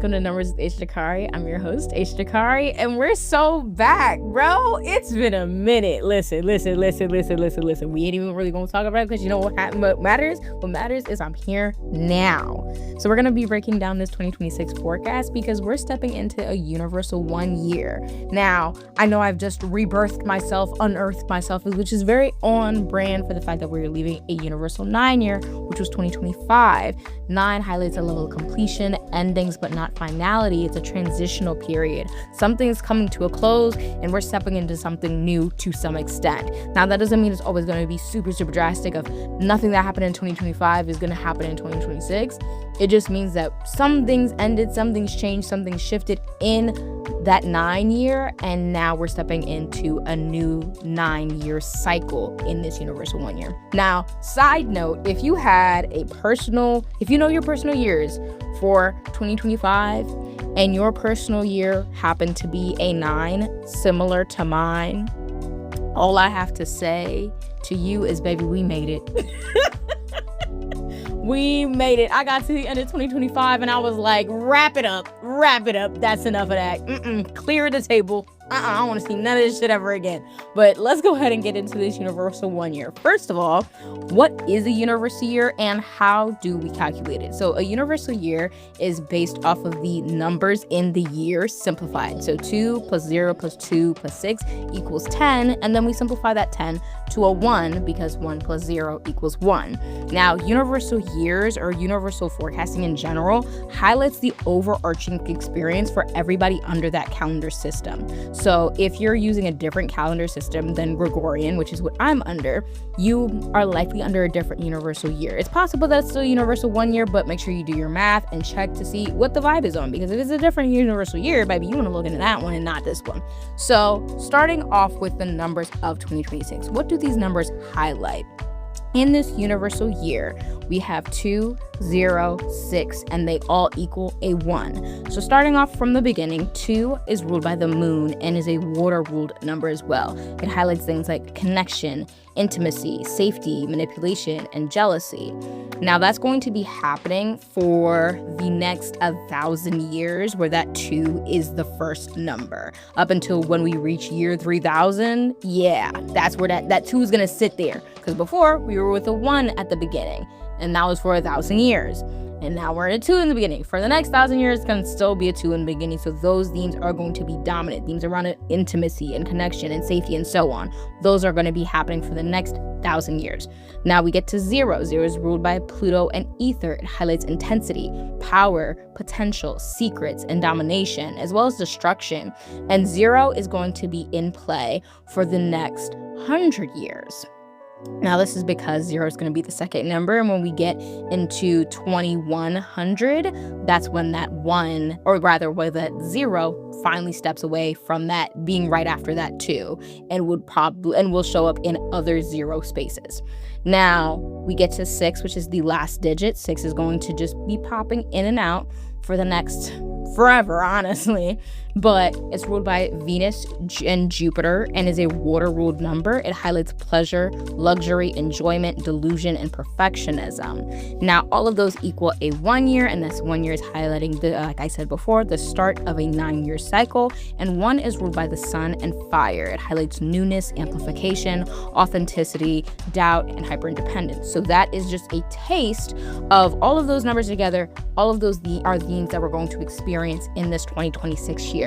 welcome to Numbers with Jacari. I'm your host, Jacari, and we're so back, bro. It's been a minute. Listen. We ain't even really gonna talk about it because you know what matters? What matters is I'm here now. So we're gonna be breaking down this 2026 forecast because we're stepping into a universal 1 year. Now, I know I've just rebirthed myself, unearthed myself, which is very on brand for the fact that we're leaving a universal 9 year, which was 2025. 9 highlights a level of completion, endings, but not finality. It's a transitional period. Something's coming to a close and we're stepping into something new to some extent. Now, that doesn't mean it's always going to be super drastic of nothing that happened in 2025 is going to happen in 2026. It just means that some things ended, some things changed, something shifted in that 9 year, and now we're stepping into a new 9 year cycle in this universal 1 year. Now, side note, if you know your personal years for 2025 and your personal year happened to be a 9 similar to mine, all I have to say to you is, baby, we made it. We made it. I got to the end of 2025 and I was like, wrap it up. That's enough of that. Clear the table. I don't want to see none of this shit ever again. But let's go ahead and get into this universal 1 year. First of all, what is a universal year and how do we calculate it? So a universal year is based off of the numbers in the year simplified. So 2 plus 0 plus 2 plus 6 equals 10. And then we simplify that 10 to a 1 because 1 plus 0 equals 1. Now, universal years or universal forecasting in general highlights the overarching experience for everybody under that calendar system. So if you're using a different calendar system than Gregorian, which is what I'm under, you are likely under a different universal year. It's possible that it's still universal 1 year, but make sure you do your math and check to see what the vibe is on, because if it's a different universal year, baby, you want to look into that one and not this one. So starting off with the numbers of 2026, what do these numbers highlight? In this universal year, we have 2, 0, 6, and they all equal a 1. So starting off from the beginning, 2 is ruled by the moon and is a water-ruled number as well. It highlights things like connection, intimacy, safety, manipulation, and jealousy. Now that's going to be happening for the next 1,000 years, where that 2 is the first number. Up until when we reach year 3000, that's where that 2 is going to sit there. Because before, we were with a 1 at the beginning, and that was for 1,000 years. And now we're at a 2 in the beginning. For the next 1,000 years, it's going to still be a 2 in the beginning. So those themes are going to be dominant. Themes around intimacy and connection and safety and so on. Those are going to be happening for the next 1,000 years. Now we get to 0. 0 is ruled by Pluto and Ether. It highlights intensity, power, potential, secrets, and domination, as well as destruction. And 0 is going to be in play for the next 100 years. Now, this is because 0 is going to be the second number, and when we get into 2100, that's when that 1, or rather where that 0 finally steps away from that being right after that 2, and will show up in other 0 spaces. Now, we get to 6, which is the last digit. 6 is going to just be popping in and out for the next forever, honestly, but it's ruled by Venus and Jupiter and is a water-ruled number. It highlights pleasure, luxury, enjoyment, delusion, and perfectionism. Now, all of those equal a 1 year, and this 1 year is highlighting, like I said before, the start of a 9 year cycle, and 1 is ruled by the sun and fire. It highlights newness, amplification, authenticity, doubt, and hyper-independence. So that is just a taste of all of those numbers together. All of those are themes that we're going to experience in this 2026 year.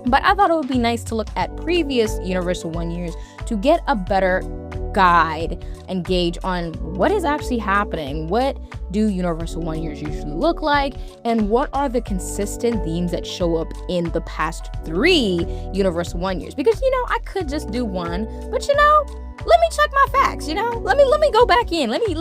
But I thought it would be nice to look at previous universal 1 years to get a better guide and gauge on what is actually happening. What do universal 1 years usually look like, and what are the consistent themes that show up in the past 3 universal 1 years? Because I could just do one, but let me check my facts, let me go back in. Let me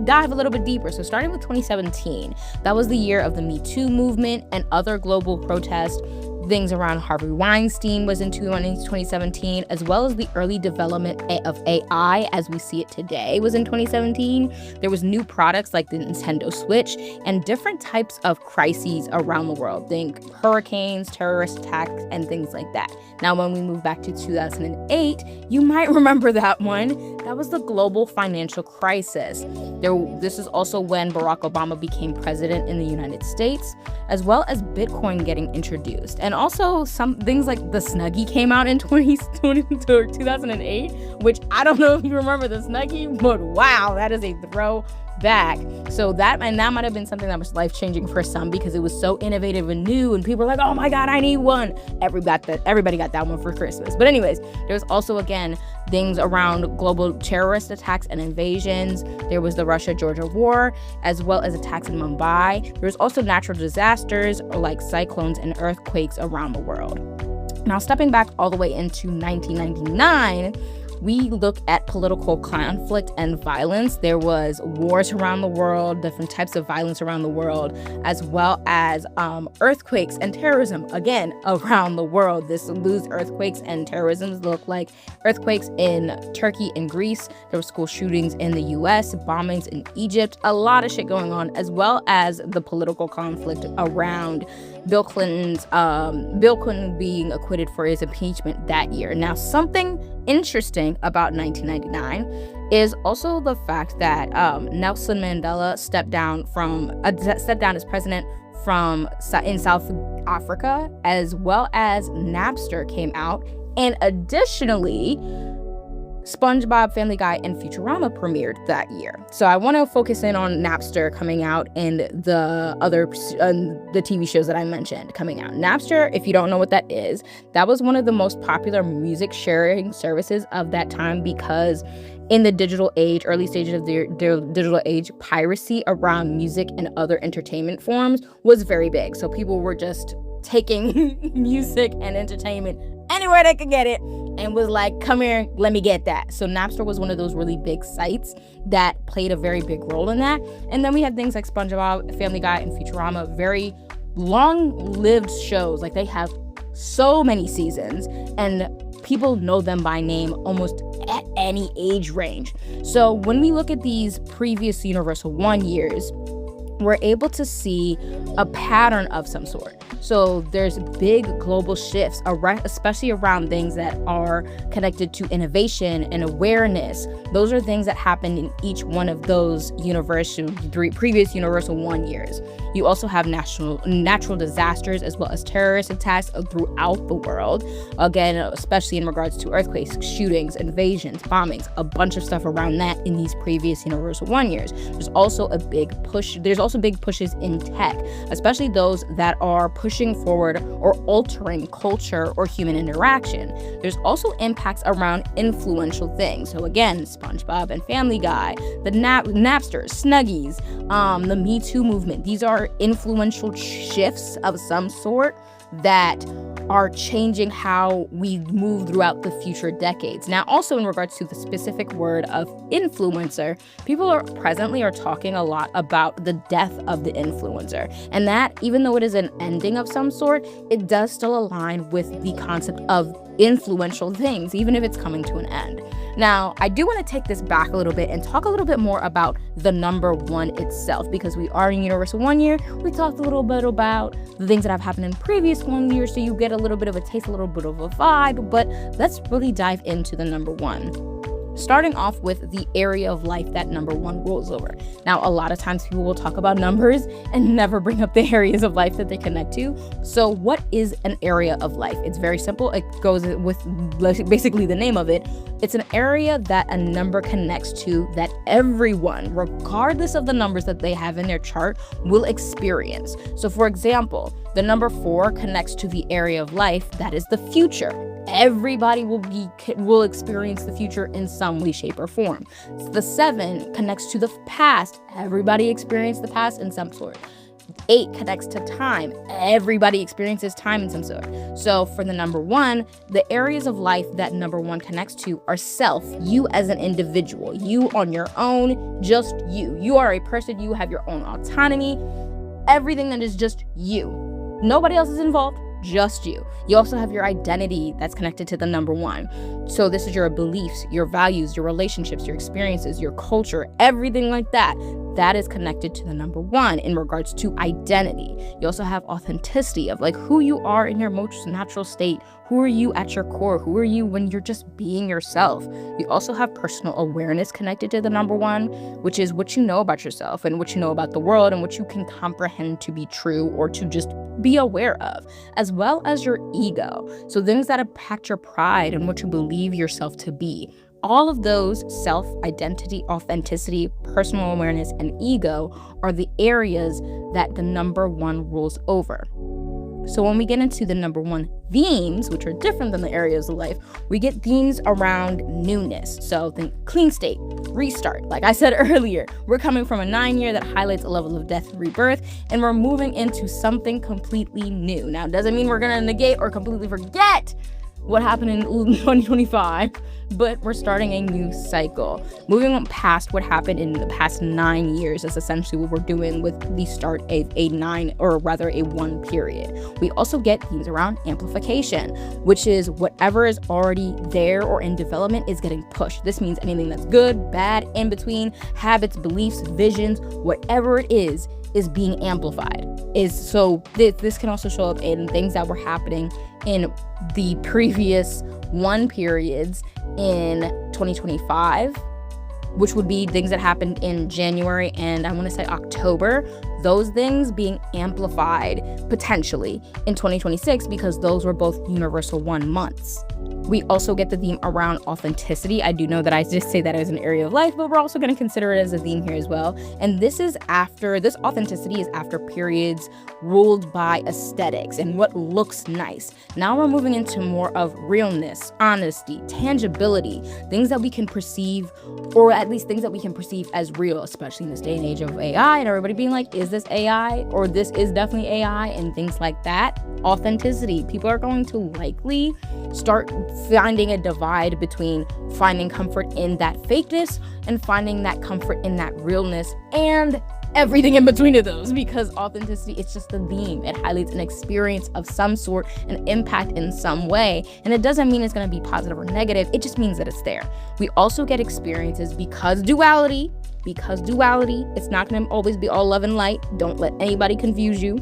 dive a little bit deeper. So starting with 2017, that was the year of the Me Too movement and other global protests. Things around Harvey Weinstein was in 2017, as well as the early development of AI as we see it today was in 2017. There was new products like the Nintendo Switch and different types of crises around the world. Think hurricanes, terrorist attacks, and things like that. Now, when we move back to 2008, you might remember that one. That was the global financial crisis. This is also when Barack Obama became president in the United States, as well as Bitcoin getting introduced. And also some things like the Snuggie came out in 2008, which I don't know if you remember the Snuggie, but wow, that is a throwback. So that might have been something that was life-changing for some because it was so innovative and new, and people were like, oh my God, I need one. Everybody got that one for Christmas. But anyways, there's also, again, things around global terrorist attacks and invasions. There was the Russia-Georgia war, as well as attacks in Mumbai. There's also natural disasters like cyclones and earthquakes around the world. Now, stepping back all the way into 1999, we look at political conflict and violence. There was wars around the world, different types of violence around the world, as well as earthquakes and terrorism, again, around the world. These earthquakes and terrorism look like earthquakes in Turkey and Greece. There were school shootings in the US, bombings in Egypt, a lot of shit going on, as well as the political conflict around Bill Clinton being acquitted for his impeachment that year. Now, something interesting about 1999 is also the fact that Nelson Mandela stepped down as president in South Africa, as well as Napster came out, and additionally, SpongeBob, Family Guy, and Futurama premiered that year. So I want to focus in on Napster coming out and the TV shows that I mentioned coming out. Napster, if you don't know what that is, that was one of the most popular music sharing services of that time because in the digital age, early stages of the digital age, piracy around music and other entertainment forms was very big. So people were just taking music and entertainment anywhere they could get it and was like, come here, let me get that. So Napster was one of those really big sites that played a very big role in that. And then we have things like SpongeBob, Family Guy, and Futurama, very long-lived shows. Like, they have so many seasons and people know them by name almost at any age range. So when we look at these previous Universal 1 years, we're able to see a pattern of some sort. So there's big global shifts, especially around things that are connected to innovation and awareness. Those are things that happened in each one of those previous Universal 1 years. You also have natural disasters as well as terrorist attacks throughout the world. Again, especially in regards to earthquakes, shootings, invasions, bombings, a bunch of stuff around that in these previous Universal 1 years. There's also big pushes in tech, especially those that are pushing forward or altering culture or human interaction. There's also impacts around influential things. So again, SpongeBob and Family Guy, the Napster, Snuggies, the Me Too movement. These are influential shifts of some sort that are changing how we move throughout the future decades. Now, also in regards to the specific word of influencer, people are talking a lot about the death of the influencer. And that, even though it is an ending of some sort, it does still align with the concept of influential things, even if it's coming to an end. Now, I do want to take this back a little bit and talk a little bit more about the number 1 itself, because we are in Universal 1 year. We talked a little bit about the things that have happened in previous 1 year, so you get a little bit of a taste, a little bit of a vibe, but let's really dive into the number 1. Starting off with the area of life that number 1 rules over. Now, a lot of times people will talk about numbers and never bring up the areas of life that they connect to. So what is an area of life? It's very simple. It goes with basically the name of it. It's an area that a number connects to that everyone, regardless of the numbers that they have in their chart, will experience. So for example, the number 4 connects to the area of life that is the future. Everybody will experience the future in some way, shape, or form. The 7 connects to the past. Everybody experienced the past in some sort. 8 connects to time. Everybody experiences time in some sort. So for the number 1, the areas of life that number 1 connects to are self, you as an individual, you on your own, just you. You are a person, you have your own autonomy, everything that is just you. Nobody else is involved. just you. You also have your identity that's connected to the number 1. So this is your beliefs, your values, your relationships, your experiences, your culture, everything like that. That is connected to the number 1 in regards to identity. You also have authenticity of like who you are in your most natural state. Who are you at your core? Who are you when you're just being yourself? You also have personal awareness connected to the number 1, which is what you know about yourself and what you know about the world and what you can comprehend to be true or to just be aware of, as well as your ego. So things that impact your pride and what you believe yourself to be. All of those self-identity, authenticity, personal awareness, and ego are the areas that the number 1 rules over. So when we get into the number 1 themes, which are different than the areas of life, we get themes around newness. So think clean state, restart. Like I said earlier, we're coming from a 9-year that highlights a level of death and rebirth, and we're moving into something completely new. Now, it doesn't mean we're going to negate or completely forget what happened in 2025, but we're starting a new cycle. Moving past what happened in the past 9 years is essentially what we're doing with the start of a 1 period. We also get themes around amplification, which is whatever is already there or in development is getting pushed. This means anything that's good, bad, in between, habits, beliefs, visions, whatever it is being amplified. This can also show up in things that were happening in the previous 1 periods in 2025, which would be things that happened in January and I want to say October. Those things being amplified potentially in 2026 because those were both universal 1 months. We also get the theme around authenticity. I do know that I just say that as an area of life, but we're also going to consider it as a theme here as well. And this authenticity is after periods ruled by aesthetics and what looks nice. Now we're moving into more of realness, honesty, tangibility, things that we can perceive, or at least things that we can perceive as real, especially in this day and age of AI and everybody being like, is this AI? Or this is definitely AI and things like that. Authenticity. People are going to likely start finding a divide between finding comfort in that fakeness and finding that comfort in that realness and everything in between of those, because authenticity, it's just a theme. It highlights an experience of some sort, an impact in some way, and it doesn't mean it's going to be positive or negative. It just means that it's there. We also get experiences because duality, it's not going to always be all love and light. Don't let anybody confuse you.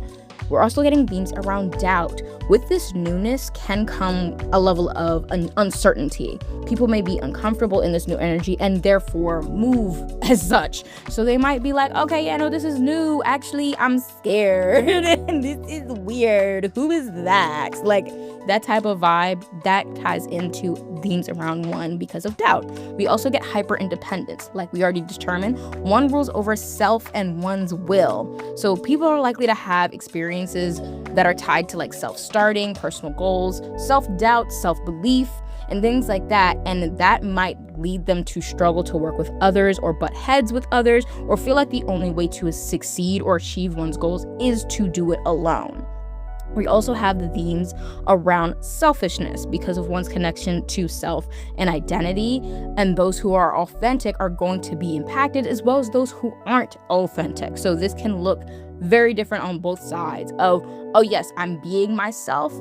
We're also getting themes around doubt. With this newness can come a level of uncertainty. People may be uncomfortable in this new energy and therefore move as such. So they might be like, okay, yeah, no, this is new. Actually, I'm scared. And this is weird. Who is that? Like that type of vibe that ties into themes around 1 because of doubt. We also get hyper independence. Like we already determined, 1 rules over self and one's will. So people are likely to have experiences that are tied to like self-starting, personal goals, self-doubt, self-belief, and things like that. And that might lead them to struggle to work with others or butt heads with others or feel like the only way to succeed or achieve one's goals is to do it alone. We also have the themes around selfishness because of one's connection to self and identity, and those who are authentic are going to be impacted as well as those who aren't authentic. So this can look very different on both sides of, oh yes, I'm being myself,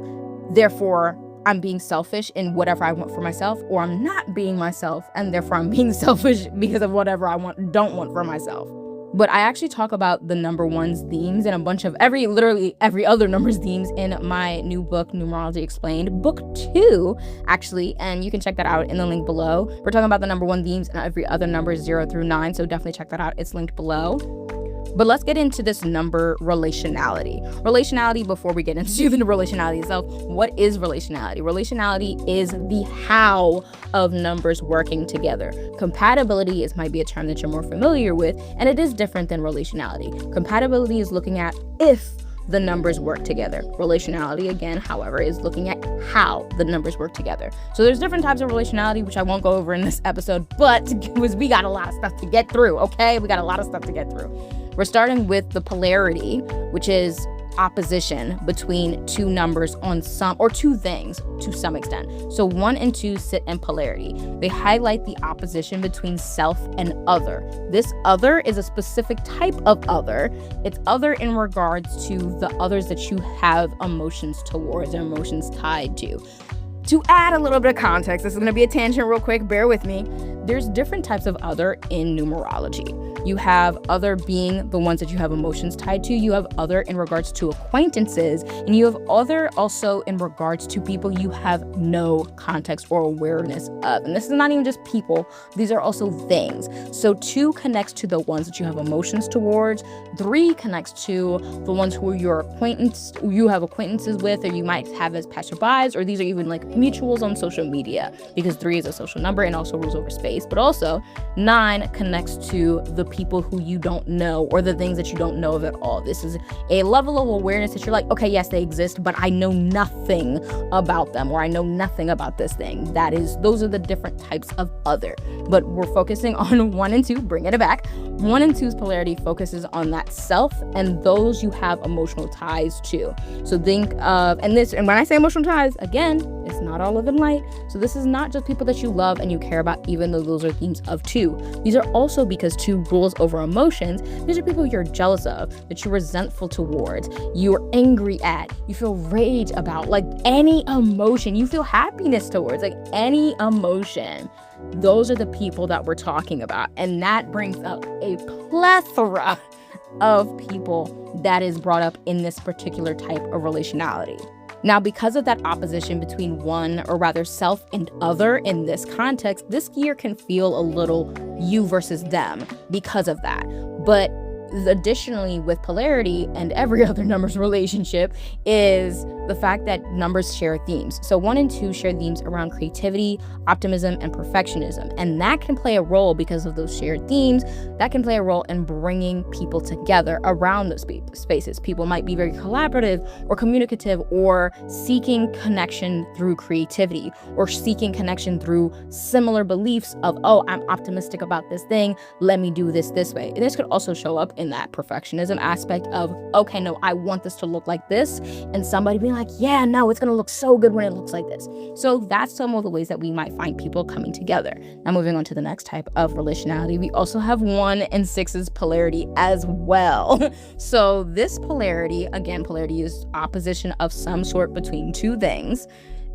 therefore I'm being selfish in whatever I want for myself, or I'm not being myself and therefore I'm being selfish because of whatever I don't want for myself. But I actually talk about the number 1's themes and a bunch of literally every other number's themes in my new book, Numerology Explained, book 2, actually, and you can check that out in the link below. We're talking about the number 1 themes and every other number 0 through 9, so definitely check that out. It's linked below. But let's get into this number relationality. Relationality, before we get into the relationality itself, what is relationality? Relationality is the how of numbers working together. Compatibility might be a term that you're more familiar with, and it is different than relationality. Compatibility is looking at if the numbers work together. Relationality, again, however, is looking at how the numbers work together. So there's different types of relationality, which I won't go over in this episode, but we got a lot of stuff to get through, okay? We got a lot of stuff to get through. We're starting with the polarity, which is opposition between two numbers on some, or two things to some extent. So 1 and 2 sit in polarity. They highlight the opposition between self and other. This other is a specific type of other. It's other in regards to the others that you have emotions towards or emotions tied to. To add a little bit of context, this is going to be a tangent real quick, bear with me. There's different types of other in numerology. You have other being the ones that you have emotions tied to. You have other in regards to acquaintances, and you have other also in regards to people you have no context or awareness of. And this is not even just people, these are also things. So 2 connects to the ones that you have emotions towards. 3 connects to the ones who you have acquaintances with, or you might have as passerbys, or these are even like mutuals on social media, because 3 is a social number and also rules over space. But also 9 connects to the people who you don't know, or the things that you don't know of at all. This is a level of awareness that you're like, okay, yes, they exist, but I know nothing about them, or I know nothing about this thing. Those are the different types of other. But we're focusing on 1 and 2, bringing it back. 1 and 2's polarity focuses on that self and those you have emotional ties to. So think of, and when I say emotional ties, again, it's not all love and light. So this is not just people that you love and you care about, even though those are themes of 2. These are also, because 2 rules over emotions, these are people you're jealous of, that you're resentful towards, you're angry at, you feel rage about, like any emotion, you feel happiness towards, like any emotion. Those are the people that we're talking about. And that brings up a plethora of people that is brought up in this particular type of relationality. Now, because of that opposition between one, or rather self and other in this context, this year can feel a little you versus them because of that. But additionally, with polarity and every other numbers relationship, is the fact that numbers share themes. So 1 and 2 share themes around creativity, optimism, and perfectionism. And that can play a role, because of those shared themes, that can play a role in bringing people together around those spaces. People might be very collaborative or communicative, or seeking connection through creativity, or seeking connection through similar beliefs of, oh, I'm optimistic about this thing, let me do this way. And this could also show up in that perfectionism aspect of, okay, no, I want this to look like this, and somebody being like, yeah, no, it's gonna look so good when it looks like this. So that's some of the ways that we might find people coming together. Now, moving on to the next type of relationality, we also have 1 and 6's polarity as well. So this polarity, again, polarity is opposition of some sort between 2 things.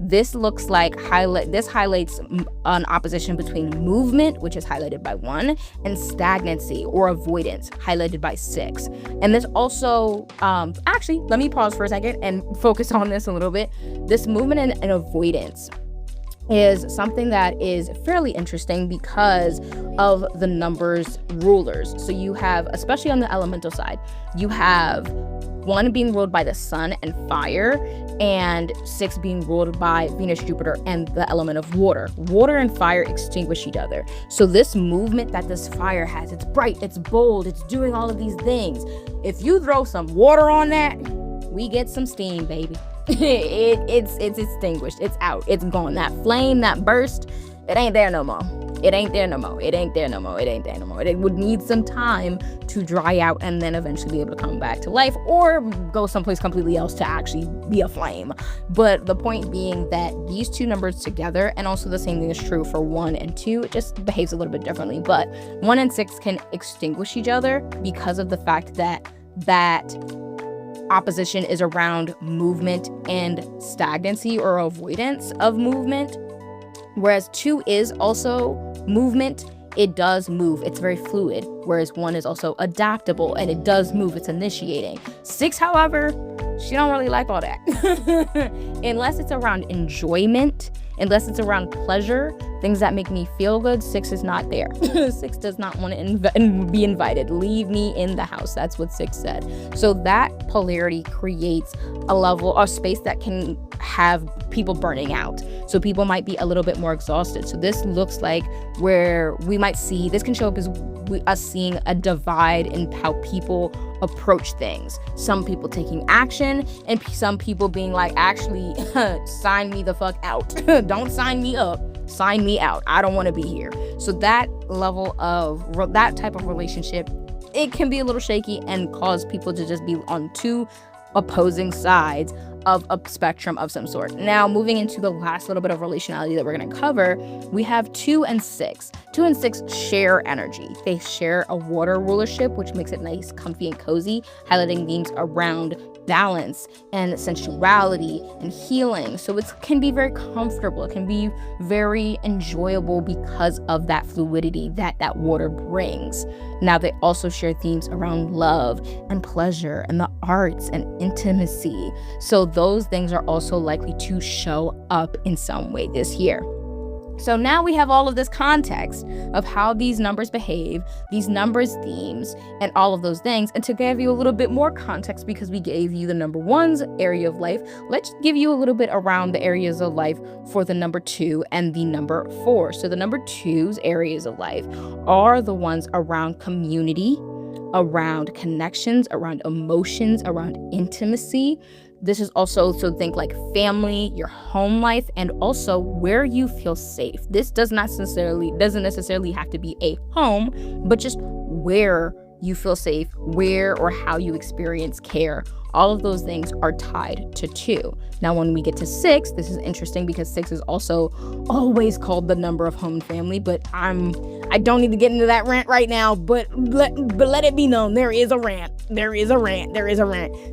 This looks like this highlights an opposition between movement, which is highlighted by 1, and stagnancy or avoidance, highlighted by 6. And this also, actually, let me pause for a second and focus on this a little bit. This movement and avoidance is something that is fairly interesting because of the numbers rulers. So you have, especially on the elemental side, you have 1 being ruled by the sun and fire, and 6 being ruled by Venus, Jupiter, and the element of water. Water and fire extinguish each other. So this movement that this fire has, it's bright, it's bold, it's doing all of these things. If you throw some water on that, we get some steam, baby. It's extinguished, it's out, it's gone. That flame, that burst, it ain't there no more. It ain't there no more. It ain't there no more. It ain't there no more. It would need some time to dry out and then eventually be able to come back to life, or go someplace completely else to actually be a flame. But the point being that these 2 numbers together, and also the same thing is true for 1 and 2, it just behaves a little bit differently. But 1 and 6 can extinguish each other because of the fact that opposition is around movement and stagnancy or avoidance of movement. Whereas 2 is also movement, it does move, it's very fluid. Whereas 1 is also adaptable and it does move, it's initiating. 6, however, she don't really like all that. Unless it's around enjoyment, unless it's around pleasure, things that make me feel good, 6 is not there. 6 does not want to be invited. Leave me in the house. That's what 6 said. So that polarity creates a level of space that can have people burning out. So people might be a little bit more exhausted. So this looks like where we might see, this can show up as us seeing a divide in how people approach things. Some people taking action, and some people being like, actually, sign me the fuck out. Don't sign me up. Sign me out. I don't want to be here. So that level of that type of relationship, it can be a little shaky and cause people to just be on 2 opposing sides of a spectrum of some sort. Now, moving into the last little bit of relationality that we're going to cover, we have 2 and 6. 2 and 6 share energy. They share a water rulership, which makes it nice, comfy, and cozy, highlighting themes around balance and sensuality and healing. So it can be very comfortable. It can be very enjoyable because of that fluidity that water brings. Now, they also share themes around love and pleasure and the arts and intimacy. So those things are also likely to show up in some way this year. So now we have all of this context of how these numbers behave, these numbers themes, and all of those things. And to give you a little bit more context, because we gave you the number 1's area of life, let's give you a little bit around the areas of life for the number 2 and the number 4. So the number 2's areas of life are the ones around community, around connections, around emotions, around intimacy. This is also, so think like family, your home life, and also where you feel safe. This doesn't necessarily have to be a home, but just where you feel safe, where or how you experience care. All of those things are tied to 2. Now, when we get to 6, this is interesting because 6 is also always called the number of home and family, but I don't need to get into that rant right now, but let it be known, there is a rant.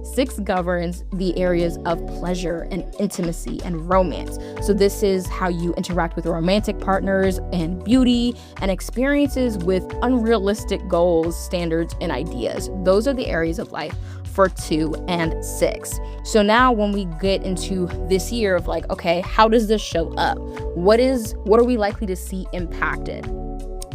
6 governs the areas of pleasure and intimacy and romance. So this is how you interact with romantic partners and beauty and experiences with unrealistic goals, standards, and ideas. Those are the areas of life for 2 and 6. So now when we get into this year of like, okay, how does this show up? What are we likely to see impacted?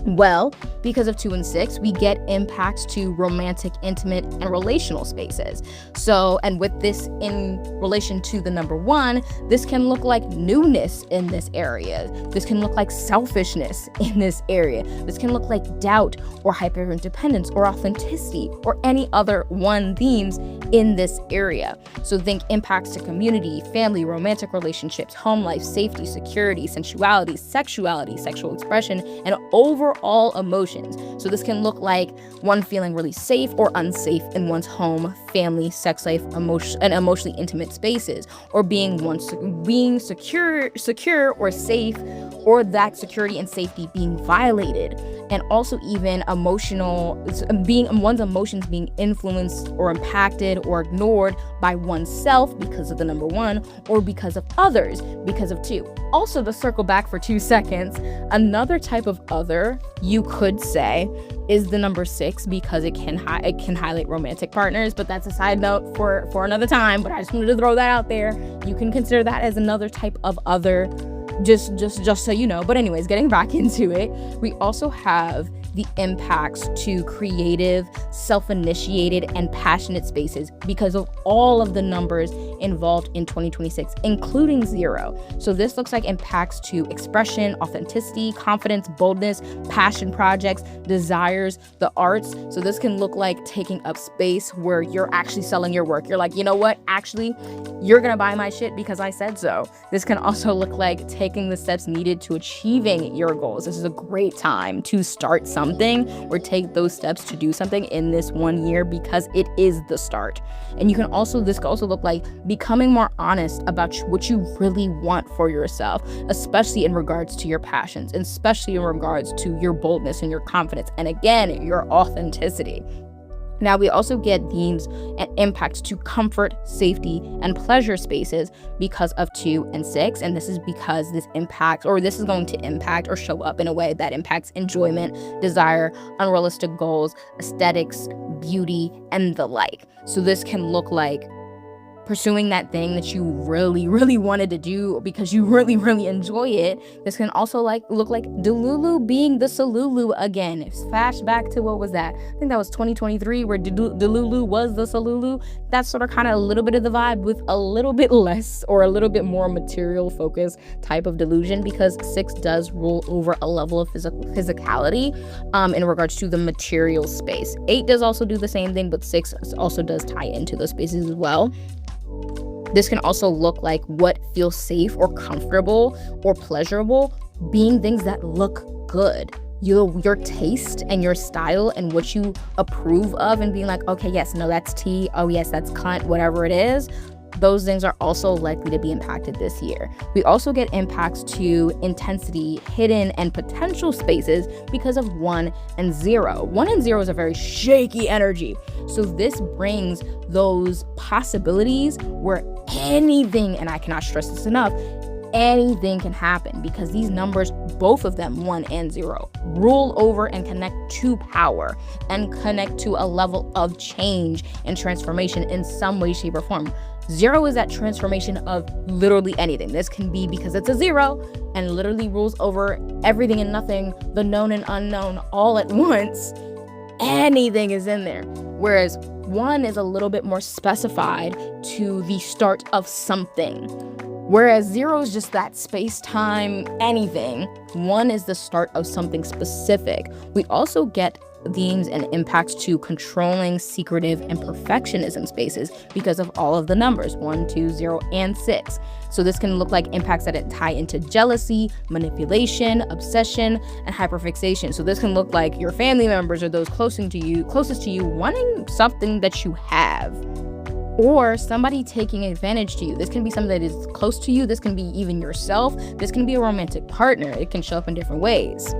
Well, because of 2 and 6, we get impacts to romantic, intimate, and relational spaces. So, and with this in relation to the number 1, this can look like newness in this area. This can look like selfishness in this area. This can look like doubt or hyper-independence or authenticity or any other 1 themes in this area. So think impacts to community, family, romantic relationships, home life, safety, security, sensuality, sexuality, sexual expression, and overall emotions. So this can look like one feeling really safe or unsafe in one's home, family, sex life, and emotionally intimate spaces, or being secure or safe, or that security and safety being violated, and also even one's emotions being influenced or impacted or ignored by oneself because of the number 1, or because of others because of 2. Also, to circle back for 2 seconds, another type of other you could say is the number 6, because it can highlight romantic partners, but that's a side note for another time. But I just wanted to throw that out there. You can consider that as another type of other, just so you know. But anyways, getting back into it, we also have the impacts to creative, self-initiated, and passionate spaces because of all of the numbers involved in 2026, including 0. So this looks like impacts to expression, authenticity, confidence, boldness, passion projects, desires, the arts. So this can look like taking up space where you're actually selling your work. You're like, you know what? Actually, you're gonna buy my shit because I said so. This can also look like taking the steps needed to achieving your goals. This is a great time to start something or take those steps to do something in this 1 year because it is the start. And this can also look like becoming more honest about what you really want for yourself, especially in regards to your passions, and especially in regards to your boldness and your confidence, and again, your authenticity. Now, we also get themes and impacts to comfort, safety, and pleasure spaces because of 2 and 6. And this is because this is going to impact or show up in a way that impacts enjoyment, desire, unrealistic goals, aesthetics, beauty, and the like. So this can look like pursuing that thing that you really, really wanted to do because you really, really enjoy it. This can also look like Delulu being the Salulu again. Flashback to what was that? I think that was 2023 where Delulu was the Salulu. That's sort of kind of a little bit of the vibe with a little bit less or a little bit more material focus type of delusion, because 6 does rule over a level of physicality in regards to the material space. 8 does also do the same thing, but 6 also does tie into those spaces as well. This can also look like what feels safe or comfortable or pleasurable being things that look good. your taste and your style and what you approve of, and being like, okay, yes, no, that's tea, oh yes, that's cunt, whatever it is, those things are also likely to be impacted this year. We also get impacts to intensity, hidden, and potential spaces because of 1 and 0. 1 and 0 is a very shaky energy. So this brings those possibilities where anything, and I cannot stress this enough, anything can happen, because these numbers, both of them, 1 and 0, rule over and connect to power and connect to a level of change and transformation in some way, shape, or form. 0 is that transformation of literally anything. This can be because it's a 0 and literally rules over everything and nothing, the known and unknown, all at once. Anything is in there. Whereas 1 is a little bit more specified to the start of something. Whereas 0 is just that space-time, anything. 1 is the start of something specific. We also get themes and impacts to controlling, secretive, and perfectionism spaces because of all of the numbers, 1, 2, 0, and 6. So this can look like impacts that tie into jealousy, manipulation, obsession, and hyperfixation. So this can look like your family members or those closest to you wanting something that you have, or somebody taking advantage to you. This can be something that is close to you. This can be even yourself. This can be a romantic partner. It can show up in different ways.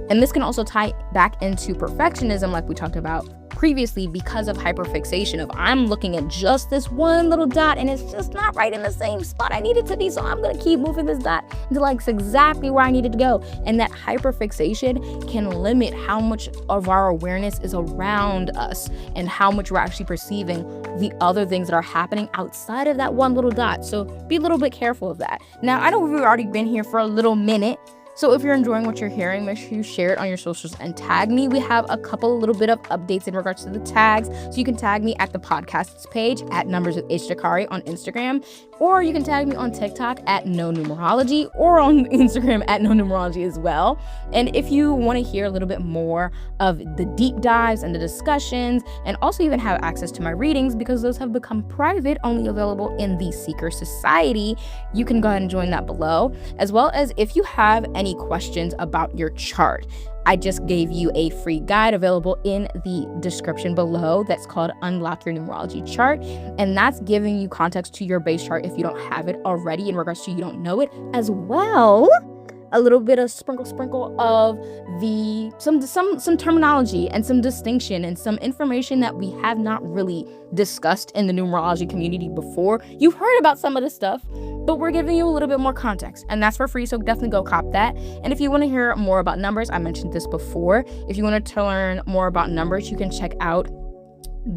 And this can also tie back into perfectionism, like we talked about previously, because of hyperfixation of I'm looking at just this one little dot and it's just not right in the same spot I need it to be, so I'm gonna keep moving this dot until it's exactly where I need it to go. And that hyperfixation can limit how much of our awareness is around us and how much we're actually perceiving the other things that are happening outside of that one little dot. So be a little bit careful of that. Now, I know we've already been here for a little minute, so if you're enjoying what you're hearing, make sure you share it on your socials and tag me. We have a little bit of updates in regards to the tags. So you can tag me at the podcast's page at Numbers with Jacari on Instagram, or you can tag me on TikTok at No Numerology, or on Instagram at No Numerology as well. And if you want to hear a little bit more of the deep dives and the discussions, and also even have access to my readings, because those have become private, only available in the Seeker Society, you can go ahead and join that below. As well as if you have any questions about your chart, I just gave you a free guide available in the description below that's called Unlock Your Numerology Chart, and that's giving you context to your base chart if you don't have it already, in regards to you don't know it, as well a little bit of sprinkle of the some terminology and some distinction and some information that we have not really discussed in the numerology community before. You've heard about some of this stuff, but we're giving you a little bit more context, and that's for free, so definitely go cop that. And if you want to hear more about numbers, I mentioned this before, if you want to learn more about numbers, you can check out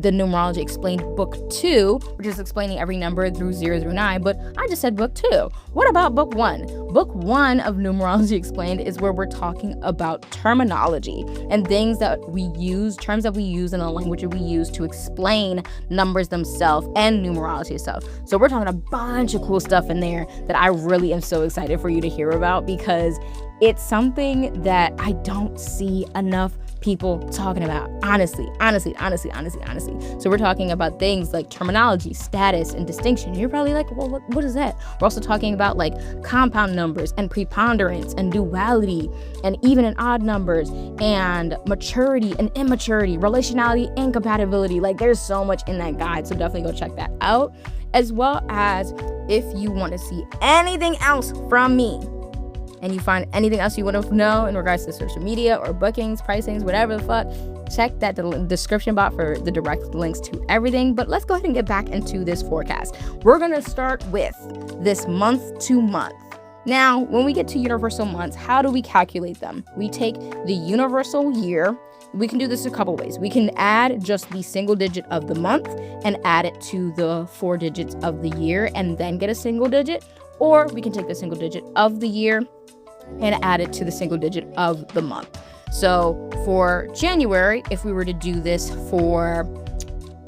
the Numerology Explained Book 2, which is explaining every number through 0 through 9, but I just said Book 2. What about Book 1? Book 1 of Numerology Explained is where we're talking about terminology and things that we use, terms that we use, and the language that we use to explain numbers themselves and numerology itself. So we're talking a bunch of cool stuff in there that I really am so excited for you to hear about, because it's something that I don't see enough people talking about, honestly. So we're talking about things like terminology, status, and distinction. You're probably like, well, what is that? We're also talking about like compound numbers and preponderance and duality and even and odd numbers and maturity and immaturity, relationality and compatibility. Like, there's so much in that guide, so definitely go check that out. As well as if you want to see anything else from me, and you find anything else you want to know in regards to social media or bookings, pricings, whatever the fuck, check that description box for the direct links to everything. But let's go ahead and get back into this forecast. We're going to start with this month to month. Now, when we get to universal months, how do we calculate them? We take the universal year. We can do this a couple ways. We can add just the single digit of the month and add it to the 4 digits of the year and then get a single digit. Or we can take the single digit of the year and add it to the single digit of the month. So for January, if we were to do this for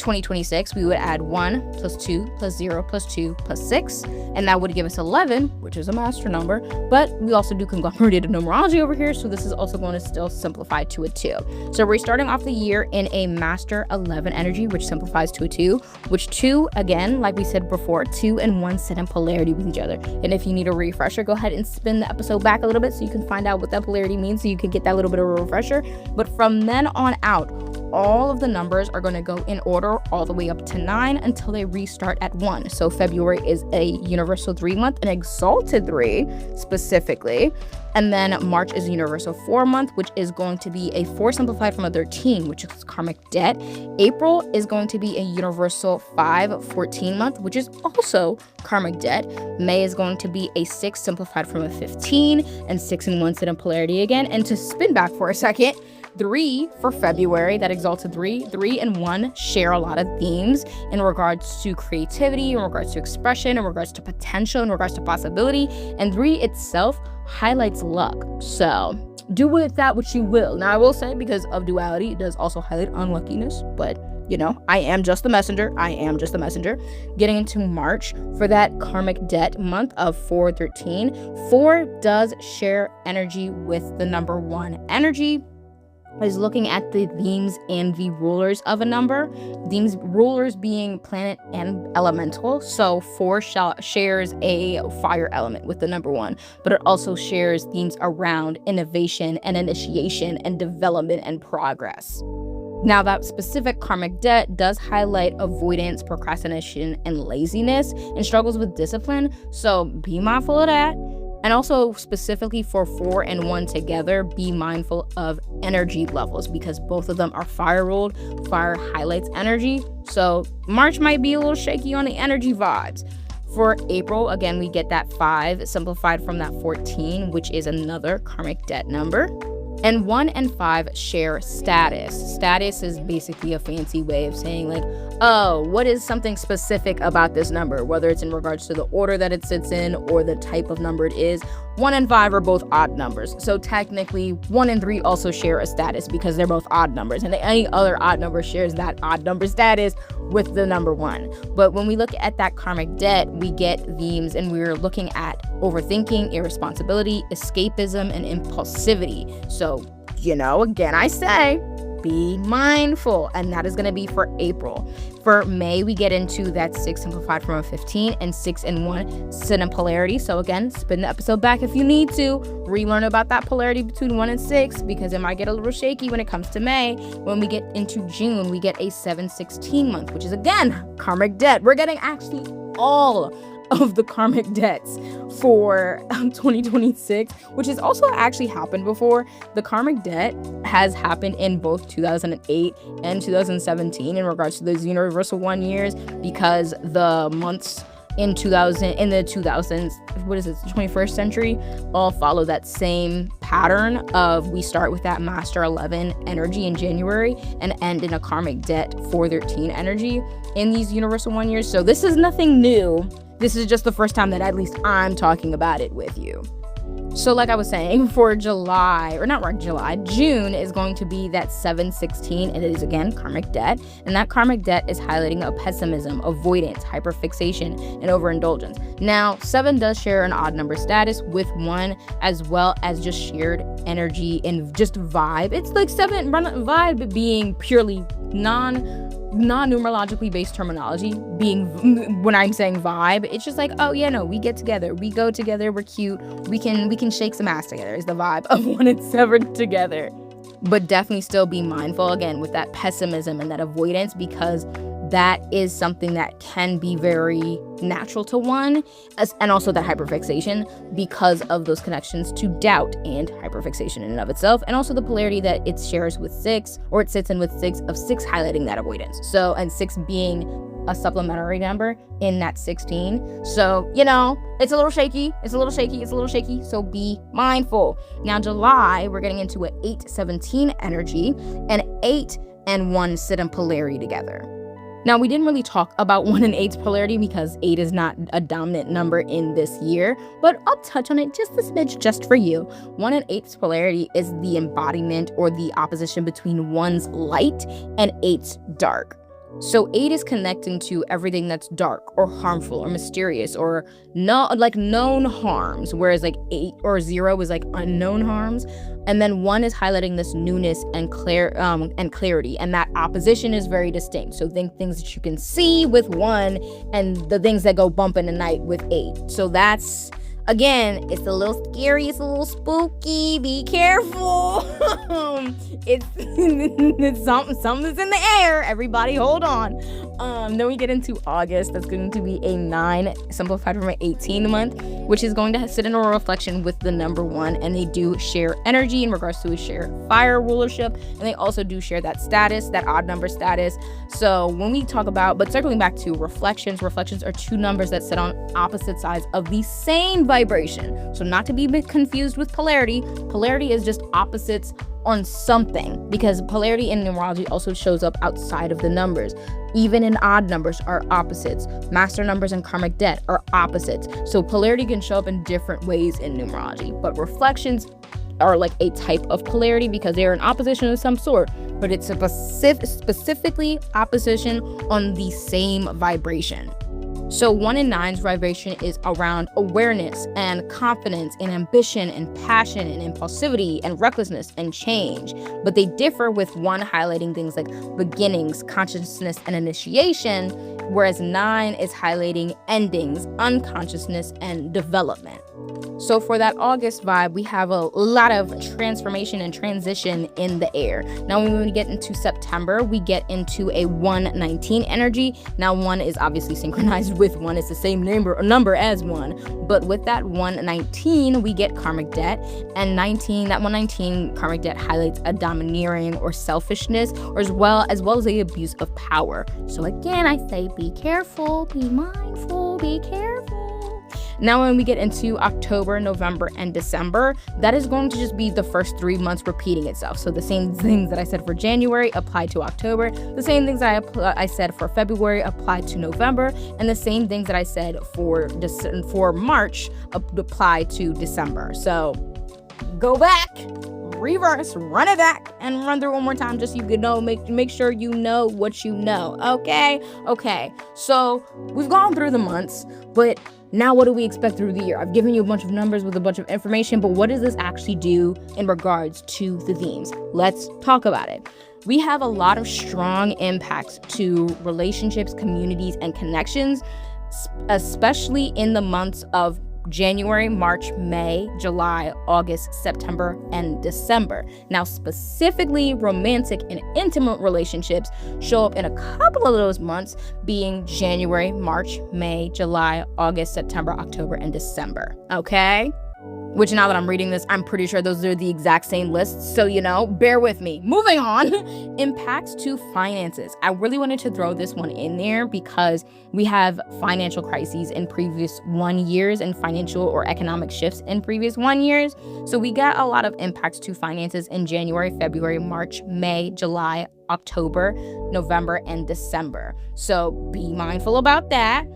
2026, we would add 1 plus 2 plus 0 plus 2 plus 6, and that would give us 11, which is a master number. But we also do conglomerated numerology over here, so this is also going to still simplify to a 2. So we're starting off the year in a master 11 energy, which simplifies to a 2, which 2, again, like we said before, 2 and 1 sit in polarity with each other. And if you need a refresher, go ahead and spin the episode back a little bit so you can find out what that polarity means, so you can get that little bit of a refresher. But from then on out, all of the numbers are going to go in order all the way up to 9 until they restart at 1. So February is a universal 3 month, an exalted 3 specifically. And then March is a universal 4 month, which is going to be a 4 simplified from a 13, which is karmic debt. April is going to be a universal 5 14 month, which is also karmic debt. May is going to be a 6 simplified from a 15, and 6 and 1 sit in polarity again. And to spin back for a second, 3 for February, that exalted 3 and 1 share a lot of themes in regards to creativity, in regards to expression, in regards to potential, in regards to possibility. And 3 itself highlights luck. So do with that what you will. Now, I will say, because of duality, it does also highlight unluckiness, but you know, I am just the messenger. Getting into March for that karmic debt month of 413. 4 does share energy with the number 1 energy. Is looking at the themes and the rulers of a number. Themes, rulers being planet and elemental. So 4 shares a fire element with the number 1, but it also shares themes around innovation and initiation and development and progress. Now, that specific karmic debt does highlight avoidance, procrastination, and laziness, and struggles with discipline. So be mindful of that. And also, specifically for 4 and 1 together, be mindful of energy levels, because both of them are fire ruled. Fire highlights energy. So March might be a little shaky on the energy vibes. For April, again, we get that 5 simplified from that 14, which is another karmic debt number. And 1 and 5 share status. Status is basically a fancy way of saying, like, oh, what is something specific about this number, whether it's in regards to the order that it sits in or the type of number it is. 1 and 5 are both odd numbers. So technically 1 and 3 also share a status because they're both odd numbers, and any other odd number shares that odd number status with the number 1. But when we look at that karmic debt, we get themes, and we're looking at overthinking, irresponsibility, escapism, and impulsivity. So, you know, again, I say, be mindful, and that is going to be for April. For May, we get into that 6 simplified from a 15, and 6 and 1 sit in polarity. So again, spin the episode back if you need to, relearn about that polarity between 1 and 6, because it might get a little shaky when it comes to May. When we get into June, we get a 7-16 month, which is again karmic debt. We're getting actually all of the karmic debts for 2026, which has also actually happened before. The karmic debt has happened in both 2008 and 2017 in regards to those universal 1 years, because the months in the 2000s, what is it, 21st century, all follow that same pattern of we start with that master 11 energy in January and end in a karmic debt 413 energy in these universal 1 years. So this is nothing new. This is just the first time that at least I'm talking about it with you. So like I was saying, for June is going to be that 7-16, and it is again karmic debt. And that karmic debt is highlighting a pessimism, avoidance, hyperfixation, and overindulgence. Now, 7 does share an odd number status with 1, as well as just shared energy and just vibe. It's like 7 vibe being purely non-numerologically based terminology, being when I'm saying vibe, it's just like, oh yeah, no, we get together, we go together, we're cute, we can shake some ass together is the vibe of 1 and 7 together. But definitely still be mindful again with that pessimism and that avoidance, because that is something that can be very natural to 1, and also that hyperfixation because of those connections to doubt and hyperfixation in and of itself, and also the polarity that it shares with 6, or it sits in with 6, of 6 highlighting that avoidance. So, and 6 being a supplementary number in that 16. So, you know, it's a little shaky, so be mindful. Now, July, we're getting into an 8-17 energy, and 8 and 1 sit in polarity together. Now, we didn't really talk about 1 and 8's polarity because 8 is not a dominant number in this year, but I'll touch on it just a smidge just for you. 1 and 8's polarity is the embodiment or the opposition between 1's light and 8's dark. So 8 is connecting to everything that's dark or harmful or mysterious or like known harms, whereas like 8 or 0 is like unknown harms. And then 1 is highlighting this newness and clarity, and that opposition is very distinct. So think things that you can see with 1 and the things that go bump in the night with 8. So that's, again, it's a little scary, it's a little spooky, be careful. it's something's in the air, everybody hold on. Then we get into August. That's going to be a 9 simplified from an 18 month, which is going to sit in a reflection with the number 1, and they do share energy in regards to a shared fire rulership, and they also do share that status, that odd number status. So when we talk about, but circling back to reflections are 2 numbers that sit on opposite sides of the same vibration. So not to be confused with polarity. Polarity is just opposites on something, because polarity in numerology also shows up outside of the numbers. Even in odd numbers are opposites. Master numbers and karmic debt are opposites. So polarity can show up in different ways in numerology, but reflections are like a type of polarity because they are in opposition of some sort, but it's a specifically opposition on the same vibration. So 1 and 9's vibration is around awareness and confidence and ambition and passion and impulsivity and recklessness and change. But they differ, with 1 highlighting things like beginnings, consciousness, and initiation, whereas 9 is highlighting endings, unconsciousness, and development. So for that August vibe, we have a lot of transformation and transition in the air. Now, when we get into September, we get into a 119 energy. Now, 1 is obviously synchronized with 1. It's the same number as 1. But with that 119, we get karmic debt. And that 119 karmic debt highlights a domineering or selfishness, or as well as the abuse of power. So again, I say be careful, be mindful, be careful. Now, when we get into October, November, and December, that is going to just be the first 3 months repeating itself. So the same things that I said for January apply to October, the same things I said for February apply to November, and the same things that I said for March apply to December. So go back, reverse, run it back, and run through it one more time, just so you can know, make sure you know what you know. Okay. So we've gone through the months, but now what do we expect through the year? I've given you a bunch of numbers with a bunch of information, but what does this actually do in regards to the themes? Let's talk about it. We have a lot of strong impacts to relationships, communities, and connections, especially in the months of January, March, May, July, August, September, and December. Now, specifically, romantic and intimate relationships show up in a couple of those months, being January, March, May, July, August, September, October, and December. Okay? Which, now that I'm reading this, I'm pretty sure those are the exact same lists. So, bear with me. Moving on. Impacts to finances. I really wanted to throw this one in there because we have financial crises in previous 1 years and financial or economic shifts in previous 1 years. So we got a lot of impacts to finances in January, February, March, May, July, October, November, and December. So be mindful about that.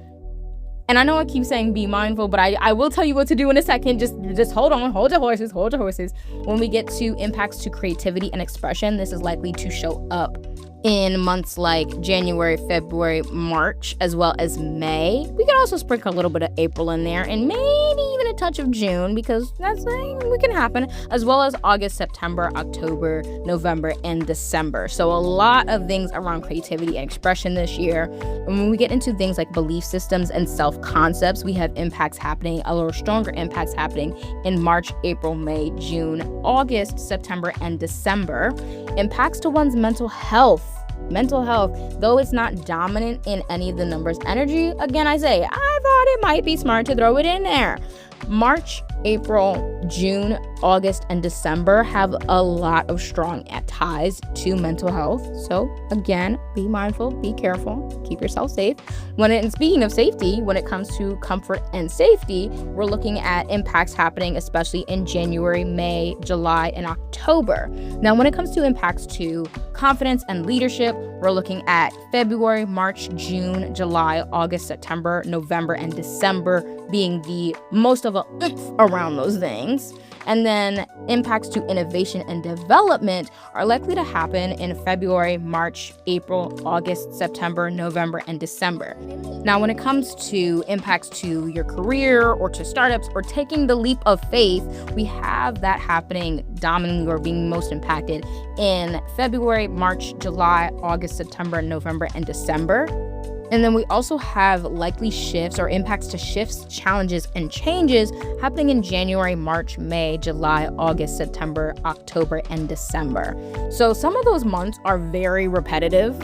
And I know I keep saying be mindful, but I will tell you what to do in a second. Just hold on, hold your horses. When we get to impacts to creativity and expression, this is likely to show up in months like January, February, March, as well as May. We can also sprinkle a little bit of April in there, and maybe even a touch of June, because that's we can happen, as well as August, September, October, November, and December. So a lot of things around creativity and expression this year. And when we get into things like belief systems and self-concepts, we have impacts happening, a little stronger impacts happening in March, April, May, June, August, September, and December. Impacts to one's mental health, though it's not dominant in any of the numbers energy. Again, I say, I thought it might be smart to throw it in there. March, April, June, August, and December have a lot of strong ties to mental health. So again, be mindful, be careful, keep yourself safe. And speaking of safety, when it comes to comfort and safety, we're looking at impacts happening especially in January, May, July, and October. Now, when it comes to impacts to confidence and leadership, we're looking at February, March, June, July, August, September, November, and December being the most most of a oomph around those things. And then impacts to innovation and development are likely to happen in February, March, April, August, September, November, and December. Now, when it comes to impacts to your career or to startups or taking the leap of faith, we have that happening dominantly or being most impacted in February, March, July, August, September, November, and December. And then we also have likely shifts or impacts to shifts, challenges, and changes happening in January, March, May, July, August, September, October, and December. So some of those months are very repetitive.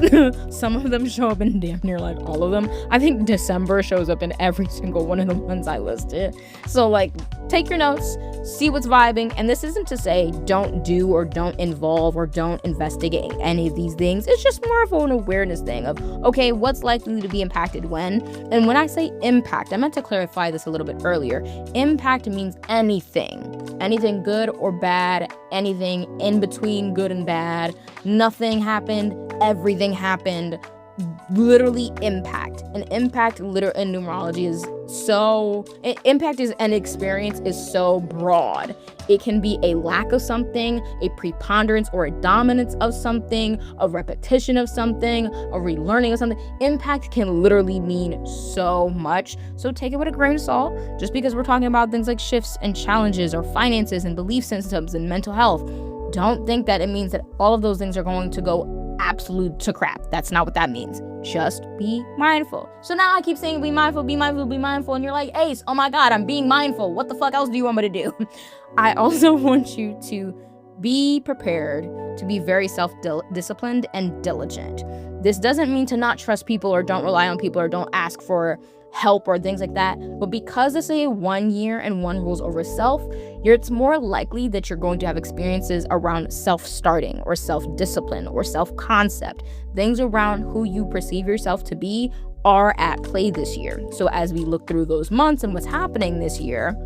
Some of them show up in damn near like all of them. I think December shows up in every single one of the ones I listed. So like, take your notes, see what's vibing. And this isn't to say don't do or don't involve or don't investigate any of these things. It's just more of an awareness thing of, okay, what's likely to be impacted when? And when I say impact, I meant to clarify this a little bit earlier. Impact means anything good or bad, anything in between good and bad. Nothing happened, everything happened. Literally impact. And impact in numerology is impact is an experience is so broad. It can be a lack of something, a preponderance or a dominance of something, a repetition of something, a relearning of something. Impact can literally mean so much. So take it with a grain of salt. Just because we're talking about things like shifts and challenges or finances and belief systems and mental health, don't think that it means that all of those things are going to go absolute to crap. That's not what that means. Just be mindful. So now I keep saying be mindful, be mindful, be mindful, and you're like, Ace, oh my God, I'm being mindful. What the fuck else do you want me to do? I also want you to be prepared to be very self-disciplined and diligent. This doesn't mean to not trust people or don't rely on people or don't ask for help or things like that. But because it's a 1 year and one rules over self, it's more likely that you're going to have experiences around self-starting or self-discipline or self-concept. Things around who you perceive yourself to be are at play this year. So as we look through those months and what's happening this year,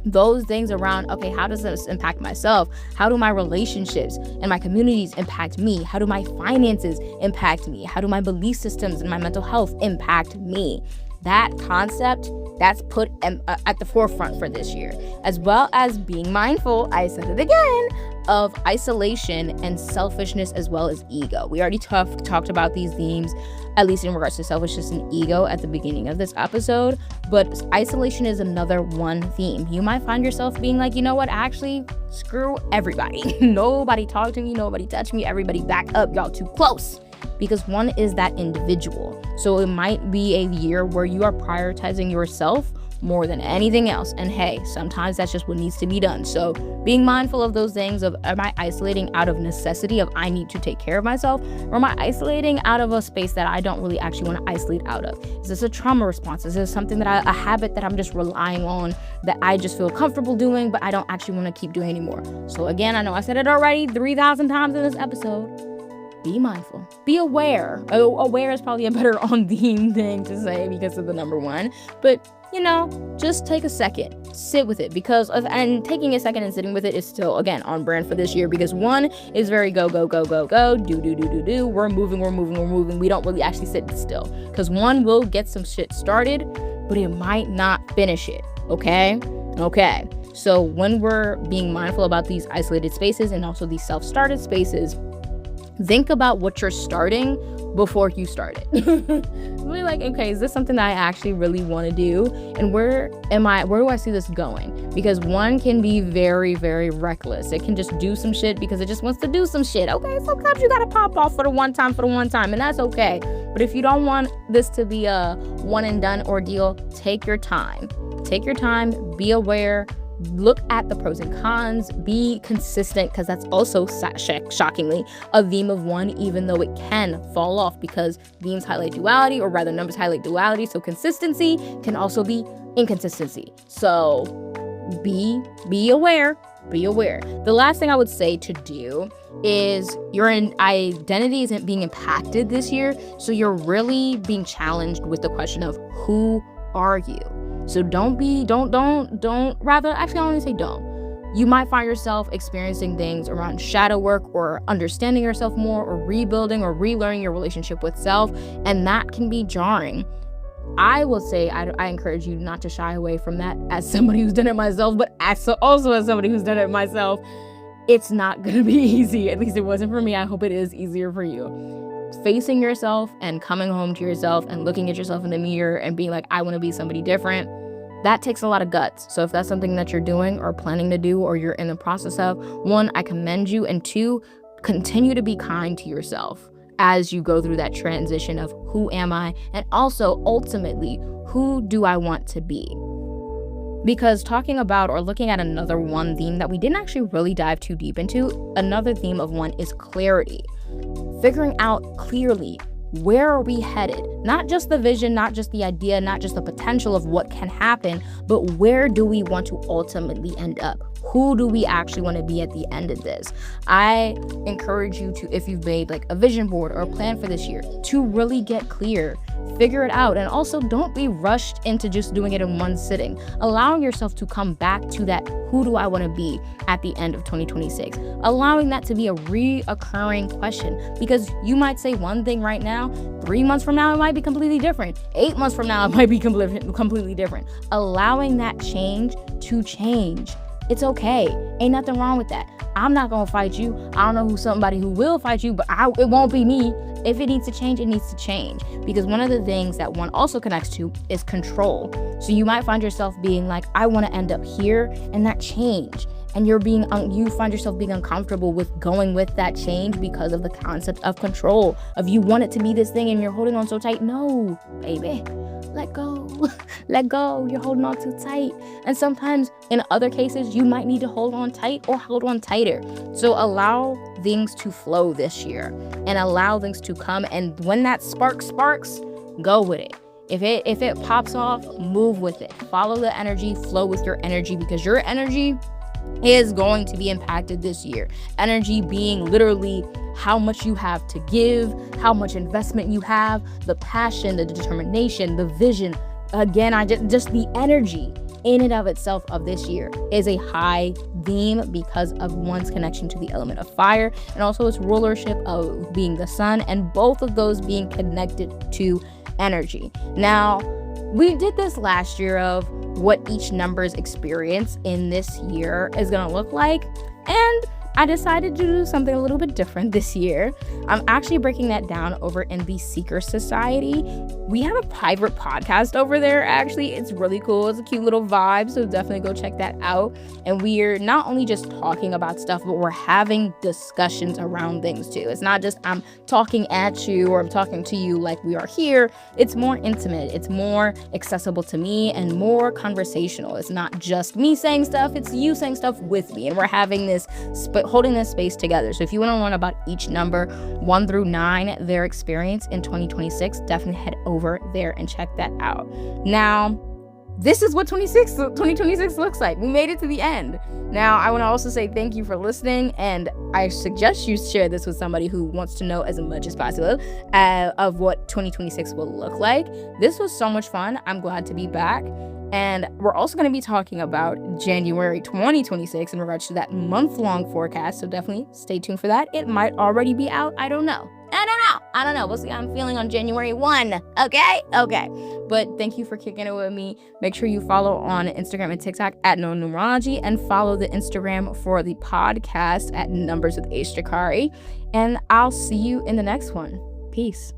those things around, okay, how does this impact myself? How do my relationships and my communities impact me? How do my finances impact me? How do my belief systems and my mental health impact me? That concept, that's put at the forefront for this year, as well as being mindful, I said it again, of isolation and selfishness as well as ego. We already talked about these themes, at least in regards to selfishness and ego at the beginning of this episode, but isolation is another one theme. You might find yourself being like, you know what, actually, screw everybody. Nobody talk to me, nobody touch me, everybody back up, y'all too close. Because one is that individual. So it might be a year where you are prioritizing yourself more than anything else. And hey, sometimes that's just what needs to be done. So being mindful of those things of, am I isolating out of necessity of I need to take care of myself? Or am I isolating out of a space that I don't really actually want to isolate out of? Is this a trauma response? Is this something that a habit that I'm just relying on that I just feel comfortable doing, but I don't actually want to keep doing anymore? So again, I know I said it already 3,000 times in this episode. Be mindful. Be aware. Aware is probably a better on-theme thing to say because of the number one. But, just take a second. Sit with it and taking a second and sitting with it is still, again, on brand for this year because one is very go, go, go, go, go, do. We're moving. We don't really actually sit still because one will get some shit started, but it might not finish it. Okay. So when we're being mindful about these isolated spaces and also these self-started spaces, think about what you're starting before you start it. Really like, okay, is this something that I actually really want to do? And where do I see this going? Because one can be very, very reckless. It can just do some shit because it just wants to do some shit. Okay, sometimes you gotta pop off for the one time, and that's okay. But if you don't want this to be a one and done ordeal, take your time. Be aware. Look at the pros and cons, be consistent, because that's also shockingly a theme of one, even though it can fall off because themes highlight duality, or rather numbers highlight duality. So consistency can also be inconsistency. So be aware. The last thing I would say to do is your identity isn't being impacted this year. So you're really being challenged with the question of who are you? So you might find yourself experiencing things around shadow work or understanding yourself more or rebuilding or relearning your relationship with self. And that can be jarring. I will say, I encourage you not to shy away from that as somebody who's done it myself, but also as somebody who's done it myself. It's not going to be easy. At least it wasn't for me. I hope it is easier for you. Facing yourself and coming home to yourself and looking at yourself in the mirror and being like, I want to be somebody different, that takes a lot of guts. So if that's something that you're doing or planning to do or you're in the process of, 1, I commend you, and 2, continue to be kind to yourself as you go through that transition of who am I, and also ultimately, who do I want to be? Because talking about or looking at another one theme that we didn't actually really dive too deep into, another theme of one is clarity. Figuring out clearly, where are we headed? Not just the vision, not just the idea, not just the potential of what can happen, but where do we want to ultimately end up? Who do we actually want to be at the end of this? I encourage you to, if you've made like a vision board or a plan for this year, to really get clear, figure it out, and also don't be rushed into just doing it in one sitting. Allowing yourself to come back to that, who do I want to be at the end of 2026? Allowing that to be a reoccurring question, because you might say one thing right now, 3 months from now it might be completely different. 8 months from now it might be completely different. Allowing that change to change. It's okay. Ain't nothing wrong with that. I'm not gonna fight you. I don't know somebody who will fight you, but it won't be me. If it needs to change, it needs to change. Because one of the things that one also connects to is control. So you might find yourself being like, I want to end up here, and that change. And you find yourself being uncomfortable with going with that change because of the concept of control. Of you want it to be this thing and you're holding on so tight. No, baby. Let go. Let go. You're holding on too tight. And sometimes in other cases, you might need to hold on tight or hold on tighter. So allow things to flow this year and allow things to come. And when that sparks, go with it. If it pops off, move with it. Follow the energy, flow with your energy, because your energy is going to be impacted this year. Energy being literally how much you have to give, how much investment you have, the passion, the determination, the vision. Again, just the energy in and of itself of this year is a high theme because of one's connection to the element of fire, and also its rulership of being the sun, and both of those being connected to energy. Now, we did this last year of what each number's experience in this year is going to look like, and I decided to do something a little bit different this year. I'm actually breaking that down over in the Seeker Society. We have a private podcast over there, actually. It's really cool. It's a cute little vibe, so definitely go check that out. And we're not only just talking about stuff, but we're having discussions around things too. It's not just I'm talking at you or I'm talking to you like we are here. It's more intimate. It's more accessible to me and more conversational. It's not just me saying stuff, it's you saying stuff with me. And we're having this holding this space together. So if you want to learn about each number 1 through 9, their experience in 2026, definitely head over there and check that out. Now, this is what 2026 looks like. We made it to the end. Now, I want to also say thank you for listening, and I suggest you share this with somebody who wants to know as much as possible of what 2026 will look like. This was so much fun. I'm glad to be back. And we're also going to be talking about January 2026 in regards to that month-long forecast. So definitely stay tuned for that. It might already be out. I don't know. We'll see how I'm feeling on January 1. Okay. But thank you for kicking it with me. Make sure you follow on Instagram and TikTok at No Numerology, and follow the Instagram for the podcast at Numbers with Jacari. And I'll see you in the next one. Peace.